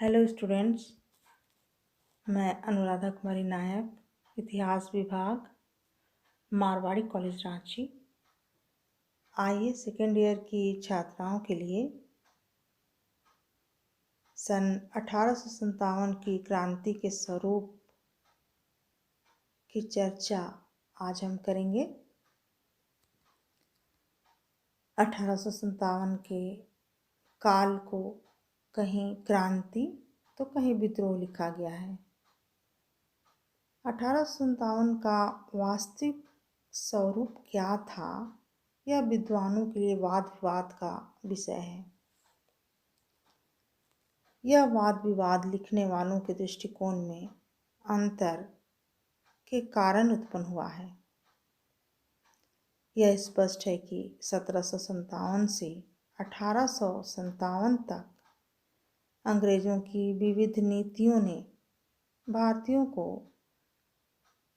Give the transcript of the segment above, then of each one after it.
Hello students, मैं अनुराधा कुमारी नायक, इतिहास विभाग, मारवाड़ी कॉलेज रांची। आइए सेकेंड ईयर की छात्राओं के लिए सन 1857 की क्रांति के स्वरूप की चर्चा आज हम करेंगे। 1857 के काल को कहीं क्रांति तो कहीं विद्रोह लिखा गया है। 1857 का वास्तविक स्वरूप क्या था, यह विद्वानों के लिए वाद विवाद का विषय है। यह वाद विवाद लिखने वालों के दृष्टिकोण में अंतर के कारण उत्पन्न हुआ है। यह स्पष्ट है कि 1757 से 1857 तक अंग्रेजों की विविध नीतियों ने भारतीयों को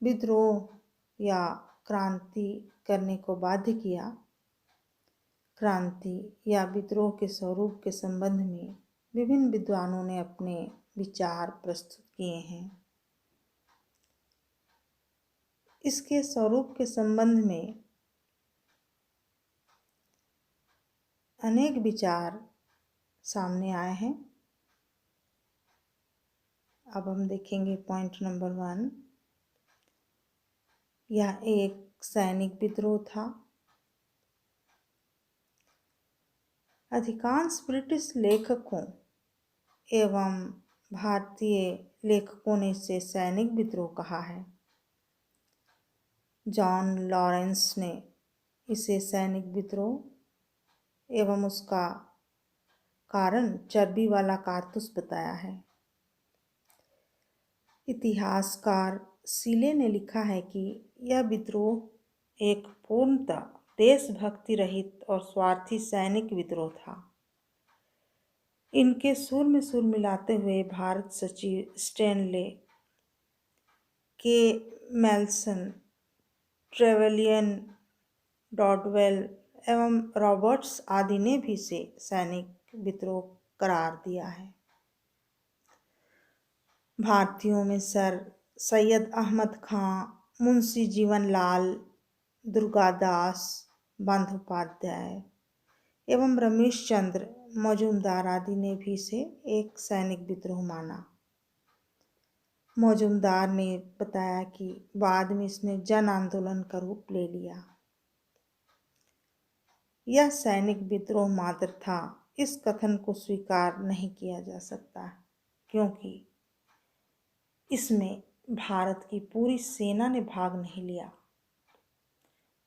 विद्रोह या क्रांति करने को बाध्य किया। क्रांति या विद्रोह के स्वरूप के संबंध में विभिन्न विद्वानों ने अपने विचार प्रस्तुत किए हैं। इसके स्वरूप के संबंध में अनेक विचार सामने आए हैं। अब हम देखेंगे पॉइंट नंबर 1। यह एक सैनिक विद्रोह था। अधिकांश ब्रिटिश लेखकों एवं भारतीय लेखकों ने इसे सैनिक विद्रोह कहा है। जॉन लॉरेंस ने इसे सैनिक विद्रोह एवं उसका कारण चर्बी वाला कारतूस बताया है। इतिहासकार सीले ने लिखा है कि यह विद्रोह एक पूर्णतः देशभक्ति रहित और स्वार्थी सैनिक विद्रोह था। इनके सुर में सुर मिलाते हुए भारत सचिव स्टैनले के मेल्सन, ट्रेवेलियन, डॉडवेल एवं रॉबर्ट्स आदि ने भी इसे सैनिक विद्रोह करार दिया है। भारतीयों में सर सैयद अहमद खां, मुंशी जीवनलाल, दुर्गादास बंदोपाध्याय एवं रमेश चंद्र मजूमदार आदि ने भी इसे एक सैनिक विद्रोह माना। मजूमदार ने बताया कि बाद में इसने जन आंदोलन का रूप ले लिया। यह सैनिक विद्रोह मात्र था, इस कथन को स्वीकार नहीं किया जा सकता, क्योंकि इसमें भारत की पूरी सेना ने भाग नहीं लिया।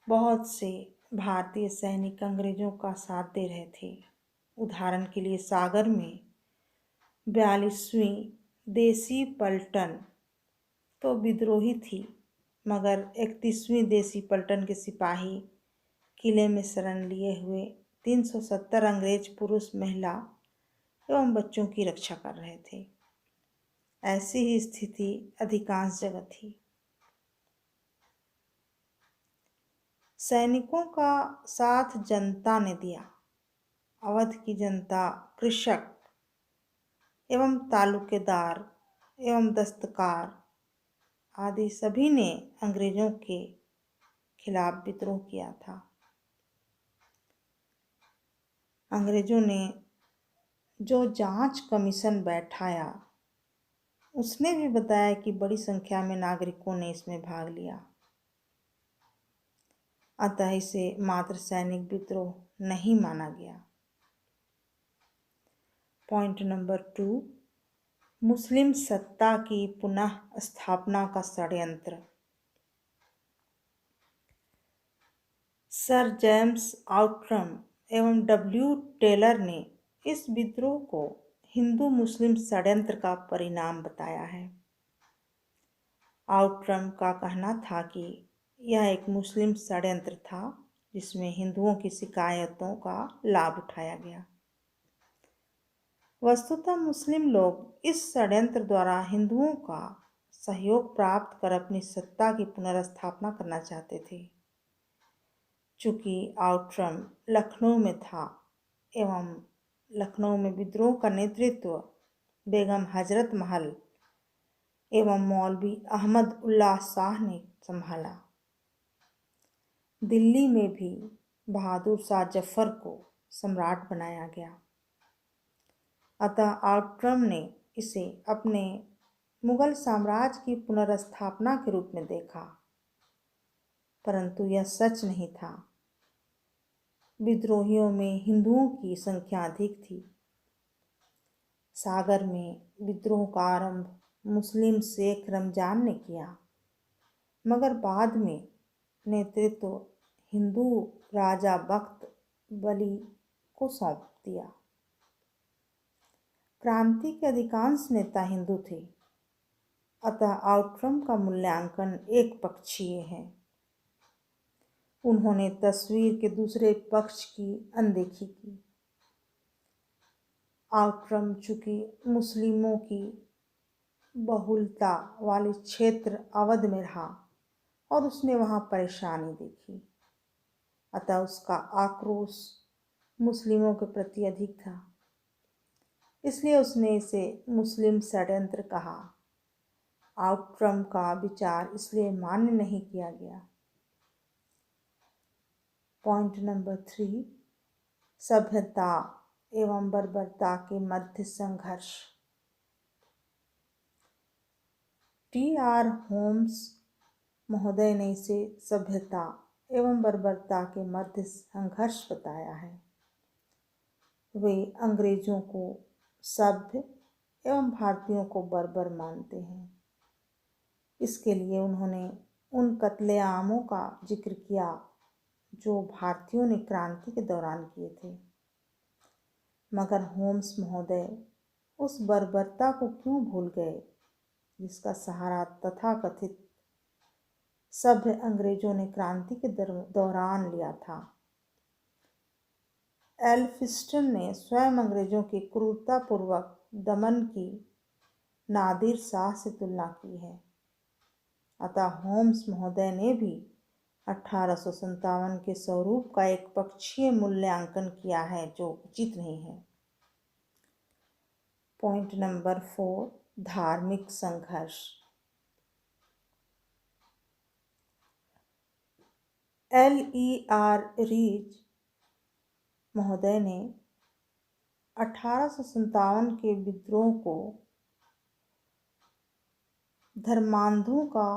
बहुत से भारतीय सैनिक अंग्रेजों का साथ दे रहे थे। उदाहरण के लिए सागर में 42वीं देसी पलटन तो विद्रोही थी, मगर 31वीं देसी पलटन के सिपाही किले में शरण लिए हुए 370 अंग्रेज पुरुष, महिला एवं बच्चों की रक्षा कर रहे थे। ऐसी ही स्थिति अधिकांश जगह थी। सैनिकों का साथ जनता ने दिया। अवध की जनता, कृषक एवं तालुकेदार एवं दस्तकार आदि सभी ने अंग्रेजों के खिलाफ विद्रोह किया था। अंग्रेजों ने जो जांच कमीशन बैठाया, उसने भी बताया कि बड़ी संख्या में नागरिकों ने इसमें भाग लिया। अतः इसे मात्र सैनिक विद्रोह नहीं माना गया। पॉइंट नंबर 2, मुस्लिम सत्ता की पुनः स्थापना का षड्यंत्र। सर जेम्स आउट्रम एवं डब्ल्यू टेलर ने इस विद्रोह को हिंदू मुस्लिम षड्यंत्र का परिणाम बताया है। आउट्रम का कहना था कि यह एक मुस्लिम षड्यंत्र था, जिसमें हिंदुओं की शिकायतों का लाभ उठाया गया। वस्तुतः मुस्लिम लोग इस षड्यंत्र द्वारा हिंदुओं का सहयोग प्राप्त कर अपनी सत्ता की पुनर्स्थापना करना चाहते थे। चूंकि आउट्रम लखनऊ में था एवं लखनऊ में विद्रोह का नेतृत्व बेगम हजरत महल एवं मौलवी अहमद उल्लाह शाह ने संभाला। दिल्ली में भी बहादुर शाह जफर को सम्राट बनाया गया। अतः आउट्रम ने इसे अपने मुगल साम्राज्य की पुनर्स्थापना के रूप में देखा, परंतु यह सच नहीं था। विद्रोहियों में हिंदुओं की संख्या अधिक थी। सागर में विद्रोह का आरंभ मुस्लिम शेख रमजान ने किया, मगर बाद में नेतृत्व हिंदू राजा बख्त बली को सौंप दिया। क्रांति के अधिकांश नेता हिंदू थे, अतः आउट्रम का मूल्यांकन एक पक्षीय है। उन्होंने तस्वीर के दूसरे पक्ष की अनदेखी की। आउट्रम चूंकि मुस्लिमों की बहुलता वाले क्षेत्र अवध में रहा और उसने वहां परेशानी देखी, अतः उसका आक्रोश मुस्लिमों के प्रति अधिक था। इसलिए उसने इसे मुस्लिम षड्यंत्र कहा। आउट्रम का विचार इसलिए मान्य नहीं किया गया। पॉइंट नंबर 3, सभ्यता एवं बर्बरता के मध्य संघर्ष। टी.आर. होम्स महोदय ने इसे सभ्यता एवं बर्बरता के मध्य संघर्ष बताया है। वे अंग्रेजों को सभ्य एवं भारतीयों को बर्बर मानते हैं। इसके लिए उन्होंने उन कत्लेआमों का जिक्र किया जो भारतीयों ने क्रांति के दौरान किए थे। मगर होम्स महोदय उस बर्बरता को क्यों भूल गए जिसका सहारा तथाकथित सभ्य अंग्रेजों ने क्रांति के दौरान लिया था। एल्फिंस्टन ने स्वयं अंग्रेजों की क्रूरतापूर्वक दमन की नादिर शाह से तुलना की है। अतः होम्स महोदय ने भी 1857 के स्वरूप का एक पक्षीय मूल्यांकन किया है जो उचित नहीं है। पॉइंट नंबर 4, धार्मिक संघर्ष। L.E.R. रीच महोदय ने 1857 के विद्रोह को धर्मांधों का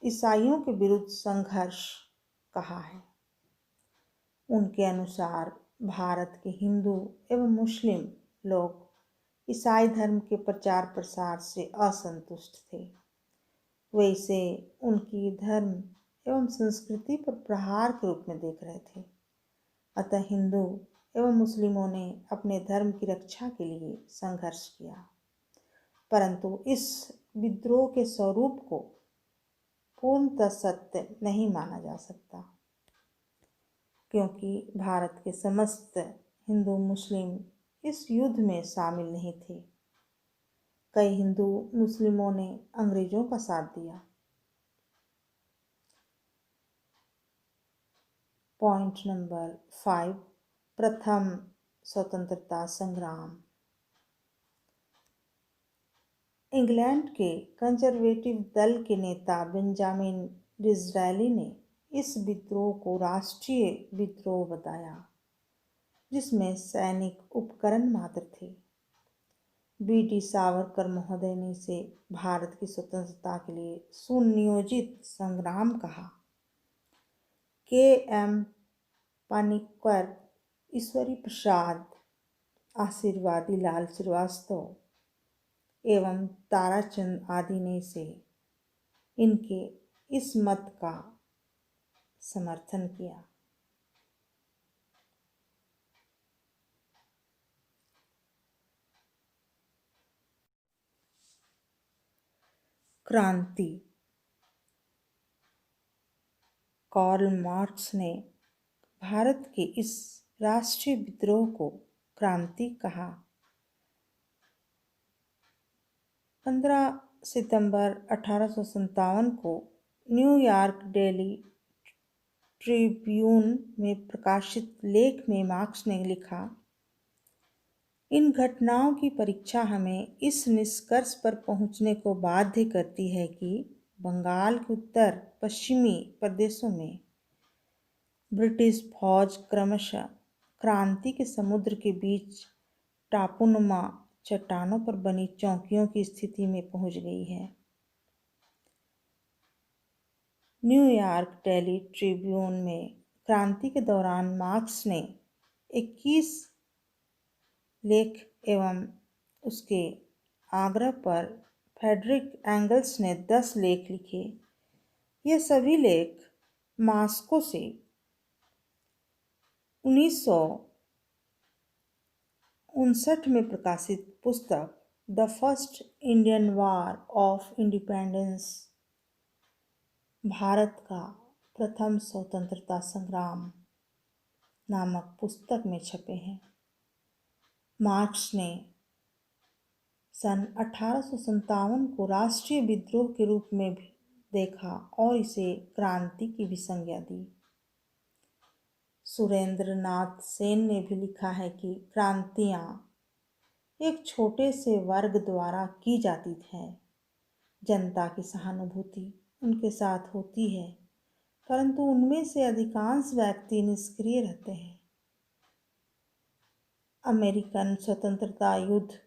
ईसाइयों के विरुद्ध संघर्ष कहा है। उनके अनुसार भारत के हिंदू एवं मुस्लिम लोग ईसाई धर्म के प्रचार प्रसार से असंतुष्ट थे। वे इसे उनकी धर्म एवं संस्कृति पर प्रहार के रूप में देख रहे थे। अतः हिंदू एवं मुस्लिमों ने अपने धर्म की रक्षा के लिए संघर्ष किया, परंतु इस विद्रोह के स्वरूप को पूर्णतः सत्य नहीं माना जा सकता, क्योंकि भारत के समस्त हिंदू मुस्लिम इस युद्ध में शामिल नहीं थे। कई हिंदू मुस्लिमों ने अंग्रेजों का साथ दिया। पॉइंट नंबर 5, प्रथम स्वतंत्रता संग्राम। इंग्लैंड के कंजर्वेटिव दल के नेता बेंजामिन डिज़रायली ने इस विद्रोह को राष्ट्रीय विद्रोह बताया, जिसमें सैनिक उपकरण मात्र थे। बी.डी. सावरकर महोदय ने इसे भारत की स्वतंत्रता के लिए सुनियोजित संग्राम कहा। के.एम. पानिक्कर, ईश्वरी प्रसाद, आशीर्वादी लाल श्रीवास्तव एवं ताराचंद आदि ने इनके इस मत का समर्थन किया। क्रांति। कार्ल मार्क्स ने भारत के इस राष्ट्रीय विद्रोह को क्रांति कहा। 15 सितंबर 1857 को न्यूयॉर्क डेली ट्रिब्यून में प्रकाशित लेख में मार्क्स ने लिखा इन घटनाओं की परीक्षा हमें इस निष्कर्ष पर पहुंचने को बाध्य करती है कि बंगाल के उत्तर पश्चिमी प्रदेशों में ब्रिटिश फौज क्रमशः क्रांति के समुद्र के बीच टापुनुमा चट्टानों पर बनी चौकियों की स्थिति में पहुंच गई है। न्यूयॉर्क डेली ट्रिब्यून में क्रांति के दौरान मार्क्स ने 21 लेख एवं उसके आग्रह पर फ्रेडरिक एंगल्स ने 10 लेख लिखे। ये सभी लेख मॉस्को से 1959 में प्रकाशित पुस्तक the first Indian war of independence, Bharat का प्रथम स्वतंत्रता संग्राम नामक पुस्तक में छपे हैं। मार्क्स ने सन 1857 को राष्ट्रीय विद्रोह के रूप में भी देखा और इसे क्रांति की भी संज्ञा दी। सुरेंद्र नाथ सेन ने भी लिखा है कि क्रांतियाँ एक छोटे से वर्ग द्वारा की जाती है। जनता की सहानुभूति उनके साथ होती है, परंतु उनमें से अधिकांश व्यक्ति निष्क्रिय रहते हैं। अमेरिकन स्वतंत्रता युद्ध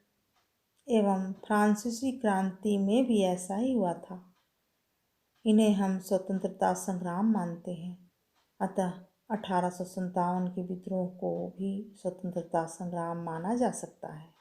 एवं फ्रांसीसी क्रांति में भी ऐसा ही हुआ था। इन्हें हम स्वतंत्रता संग्राम मानते हैं। अतः 1857 के विद्रोह को भी स्वतंत्रता संग्राम माना जा सकता है।